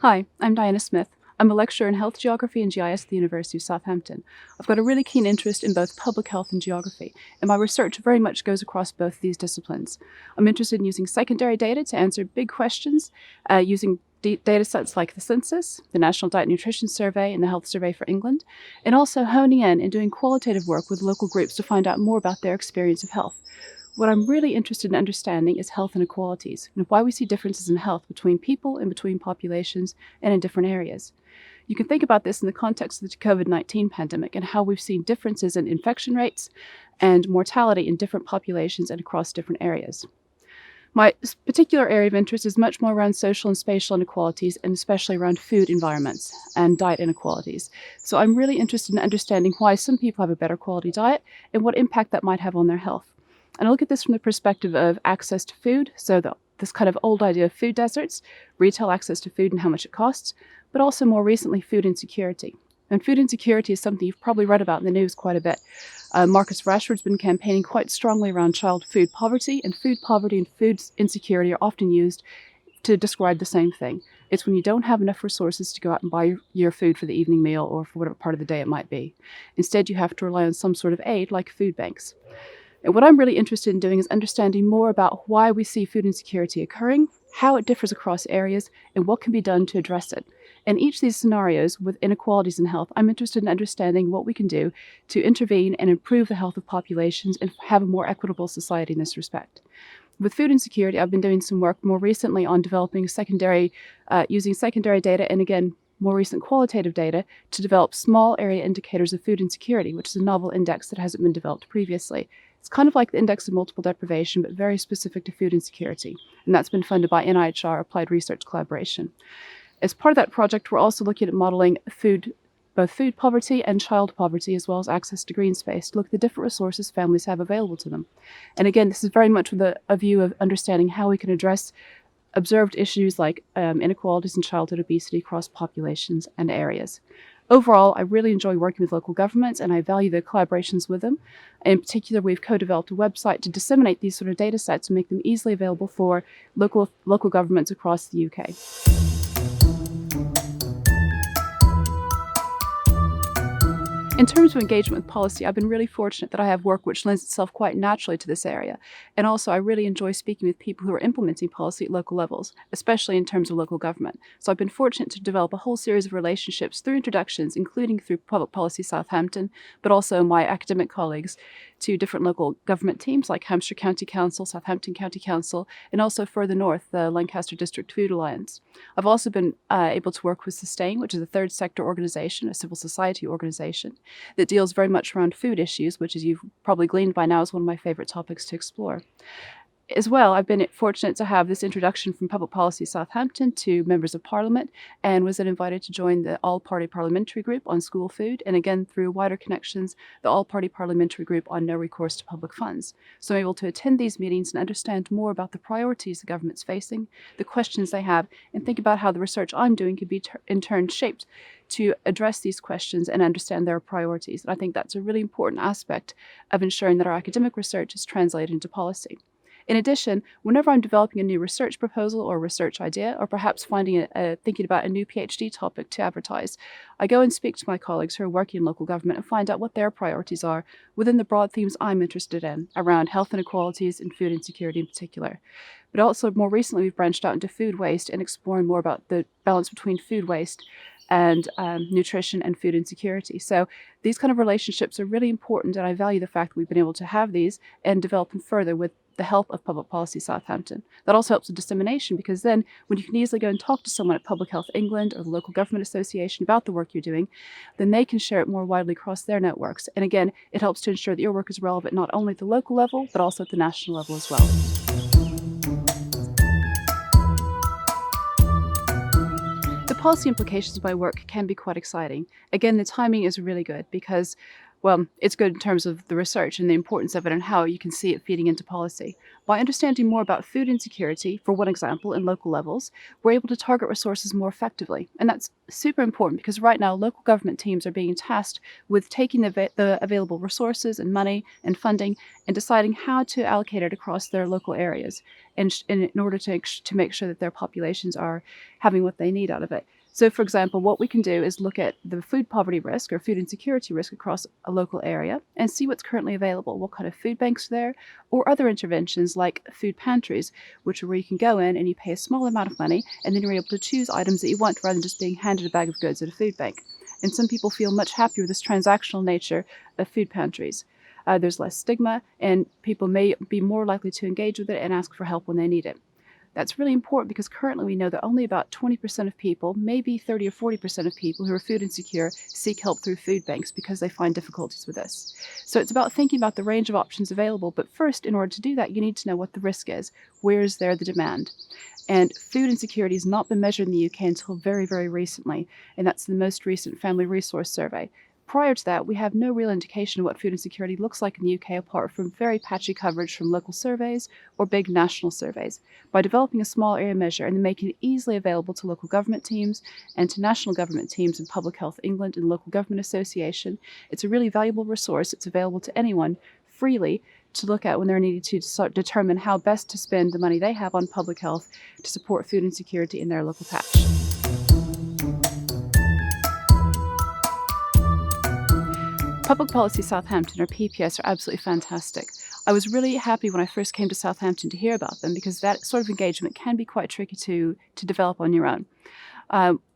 Hi, I'm Dianna Smith. I'm a lecturer in health geography and GIS at the University of Southampton. I've got a really keen interest in both public health and geography, and my research very much goes across both these disciplines. I'm interested in using secondary data to answer big questions, using data sets like the census, the National Diet and Nutrition Survey, and the Health Survey for England, and also honing in and doing qualitative work with local groups to find out more about their experience of health. What I'm really interested in understanding is health inequalities and why we see differences in health between people and between populations and in different areas. You can think about this in the context of the COVID-19 pandemic and how we've seen differences in infection rates and mortality in different populations and across different areas. My particular area of interest is much more around social and spatial inequalities, and especially around food environments and diet inequalities. So I'm really interested in understanding why some people have a better quality diet and what impact that might have on their health. And I look at this from the perspective of access to food, so this kind of old idea of food deserts, retail access to food and how much it costs, but also more recently food insecurity. And food insecurity is something you've probably read about in the news quite a bit. Marcus Rashford's been campaigning quite strongly around child food poverty, and food poverty and food insecurity are often used to describe the same thing. It's when you don't have enough resources to go out and buy your food for the evening meal or for whatever part of the day it might be. Instead, you have to rely on some sort of aid like food banks. And what I'm really interested in doing is understanding more about why we see food insecurity occurring, how it differs across areas, and what can be done to address it. In each of these scenarios with inequalities in health, I'm interested in understanding what we can do to intervene and improve the health of populations and have a more equitable society in this respect. With food insecurity, I've been doing some work more recently on developing using secondary data and, again, more recent qualitative data to develop small area indicators of food insecurity, which is a novel index that hasn't been developed previously. It's kind of like the index of multiple deprivation, but very specific to food insecurity. And that's been funded by NIHR Applied Research Collaboration. As part of that project, we're also looking at modeling both food poverty and child poverty, as well as access to green space, to look at the different resources families have available to them. And again, this is very much with a view of understanding how we can address observed issues like inequalities in childhood obesity across populations and areas. Overall, I really enjoy working with local governments and I value the collaborations with them. In particular, we've co-developed a website to disseminate these sort of data sets and make them easily available for local governments across the UK. In terms of engagement with policy, I've been really fortunate that I have work which lends itself quite naturally to this area. And also, I really enjoy speaking with people who are implementing policy at local levels, especially in terms of local government. So I've been fortunate to develop a whole series of relationships through introductions, including through Public Policy Southampton, but also my academic colleagues, to different local government teams like Hampshire County Council, Southampton County Council, and also further north, the Lancaster District Food Alliance. I've also been able to work with Sustain, which is a third sector organization, a civil society organization, that deals very much around food issues, which, as you've probably gleaned by now, is one of my favorite topics to explore. As well, I've been fortunate to have this introduction from Public Policy Southampton to members of Parliament, and was then invited to join the All-Party Parliamentary Group on school food, and again, through wider connections, the All-Party Parliamentary Group on no recourse to public funds. So I'm able to attend these meetings and understand more about the priorities the government's facing, the questions they have, and think about how the research I'm doing could be in turn shaped to address these questions and understand their priorities. And I think that's a really important aspect of ensuring that our academic research is translated into policy. In addition, whenever I'm developing a new research proposal or research idea, or perhaps thinking about a new PhD topic to advertise, I go and speak to my colleagues who are working in local government and find out what their priorities are within the broad themes I'm interested in, around health inequalities and food insecurity in particular. But also, more recently, we've branched out into food waste and exploring more about the balance between food waste and nutrition and food insecurity. So these kind of relationships are really important, and I value the fact that we've been able to have these and develop them further with the help of Public Policy Southampton. That also helps with dissemination, because then when you can easily go and talk to someone at Public Health England or the local government association about the work you're doing, then they can share it more widely across their networks. And again, it helps to ensure that your work is relevant not only at the local level, but also at the national level as well. The policy implications of my work can be quite exciting. Again, the timing is really good because Well, it's good in terms of the research and the importance of it and how you can see it feeding into policy. By understanding more about food insecurity, for one example, in local levels, we're able to target resources more effectively. And that's super important because right now local government teams are being tasked with taking the available resources and money and funding and deciding how to allocate it across their local areas in order to make sure that their populations are having what they need out of it. So, for example, what we can do is look at the food poverty risk or food insecurity risk across a local area and see what's currently available, what kind of food banks are there, or other interventions like food pantries, which are where you can go in and you pay a small amount of money and then you're able to choose items that you want rather than just being handed a bag of goods at a food bank. And some people feel much happier with this transactional nature of food pantries. There's less stigma and people may be more likely to engage with it and ask for help when they need it. That's really important because currently we know that only about 20% of people, maybe 30 or 40% of people who are food insecure seek help through food banks because they find difficulties with this. So it's about thinking about the range of options available, but first, in order to do that, you need to know what the risk is. Where is there the demand? And food insecurity has not been measured in the UK until very, very recently, and that's the most recent Family Resource Survey. Prior to that, we have no real indication of what food insecurity looks like in the UK apart from very patchy coverage from local surveys or big national surveys. By developing a small area measure and then making it easily available to local government teams and to national government teams in Public Health England and Local Government Association, it's a really valuable resource. It's available to anyone freely to look at when they're needed to determine how best to spend the money they have on public health to support food insecurity in their local patch. Public Policy Southampton, or PPS, are absolutely fantastic. I was really happy when I first came to Southampton to hear about them because that sort of engagement can be quite tricky to develop on your own.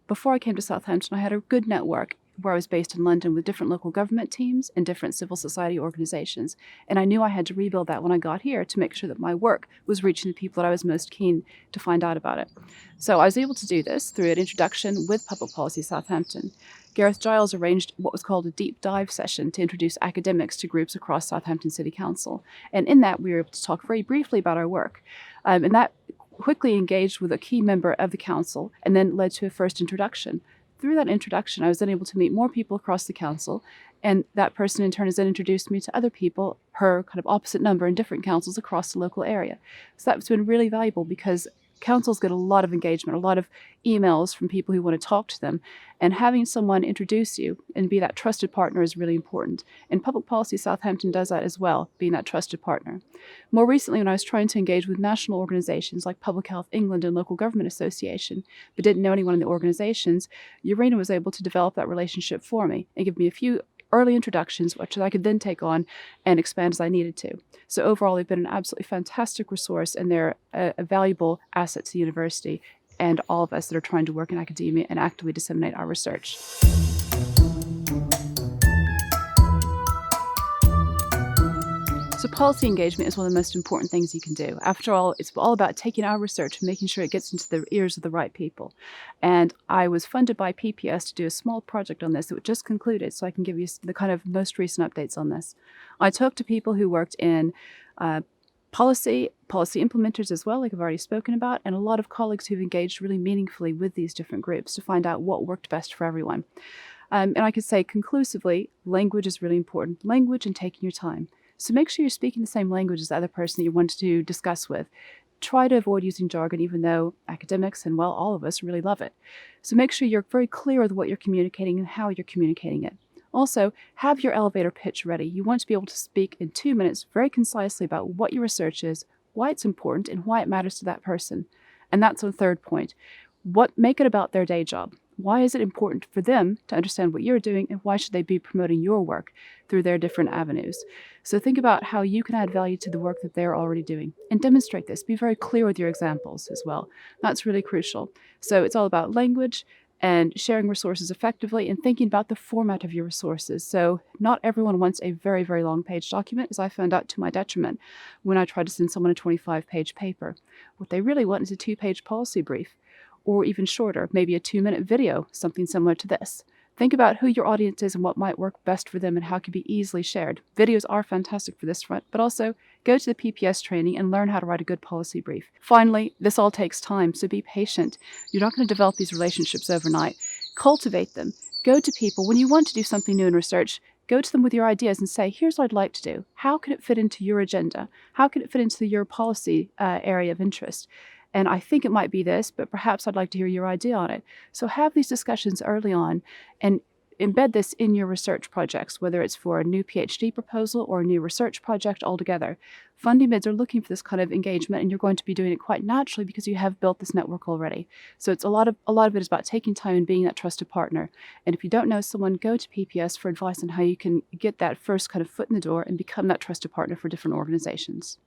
Before I came to Southampton, I had a good network where I was based in London with different local government teams and different civil society organizations. And I knew I had to rebuild that when I got here to make sure that my work was reaching the people that I was most keen to find out about it. So I was able to do this through an introduction with Public Policy Southampton. Gareth Giles arranged what was called a deep dive session to introduce academics to groups across Southampton City Council. And in that, we were able to talk very briefly about our work. And that quickly engaged with a key member of the council and then led to a first introduction. Through that introduction, I was then able to meet more people across the council, and that person in turn has then introduced me to other people, per kind of opposite number in different councils across the local area. So that's been really valuable because councils get a lot of engagement, a lot of emails from people who want to talk to them, and having someone introduce you and be that trusted partner is really important. And Public Policy Southampton does that as well, being that trusted partner. More recently, when I was trying to engage with national organizations like Public Health England and Local Government Association, but didn't know anyone in the organizations, Urena was able to develop that relationship for me and give me a few early introductions, which I could then take on and expand as I needed to. So overall, they've been an absolutely fantastic resource, and they're a valuable asset to the university and all of us that are trying to work in academia and actively disseminate our research. So policy engagement is one of the most important things you can do. After all, it's all about taking our research and making sure it gets into the ears of the right people. And I was funded by PPS to do a small project on this that just concluded, so I can give you the kind of most recent updates on this. I talked to people who worked in policy implementers as well, like I've already spoken about, and a lot of colleagues who've engaged really meaningfully with these different groups to find out what worked best for everyone. And I could say conclusively, language is really important. Language and taking your time. So make sure you're speaking the same language as the other person that you want to discuss with. Try to avoid using jargon, even though academics and, well, all of us really love it. So make sure you're very clear with what you're communicating and how you're communicating it. Also, have your elevator pitch ready. You want to be able to speak in 2 minutes very concisely about what your research is, why it's important, and why it matters to that person. And that's the third point. Make it about their day job. Why is it important for them to understand what you're doing, and why should they be promoting your work through their different avenues? So think about how you can add value to the work that they're already doing and demonstrate this. Be very clear with your examples as well. That's really crucial. So it's all about language and sharing resources effectively and thinking about the format of your resources. So not everyone wants a very, very long page document, as I found out to my detriment when I tried to send someone a 25-page paper. What they really want is a 2-page policy brief, or even shorter, maybe a 2-minute video, something similar to this. Think about who your audience is and what might work best for them and how it can be easily shared. Videos are fantastic for this front, but also go to the PPS training and learn how to write a good policy brief. Finally, this all takes time, so be patient. You're not going to develop these relationships overnight. Cultivate them. Go to people. When you want to do something new in research, Go to them with your ideas and say, here's what I'd like to do. How can it fit into your agenda? How can it fit into your policy area of interest? And I think it might be this, but perhaps I'd like to hear your idea on it. So have these discussions early on and embed this in your research projects, whether it's for a new PhD proposal or a new research project altogether. Funding bids are looking for this kind of engagement, and you're going to be doing it quite naturally because you have built this network already. So it's a lot of it is about taking time and being that trusted partner. And if you don't know someone, go to PPS for advice on how you can get that first kind of foot in the door and become that trusted partner for different organizations.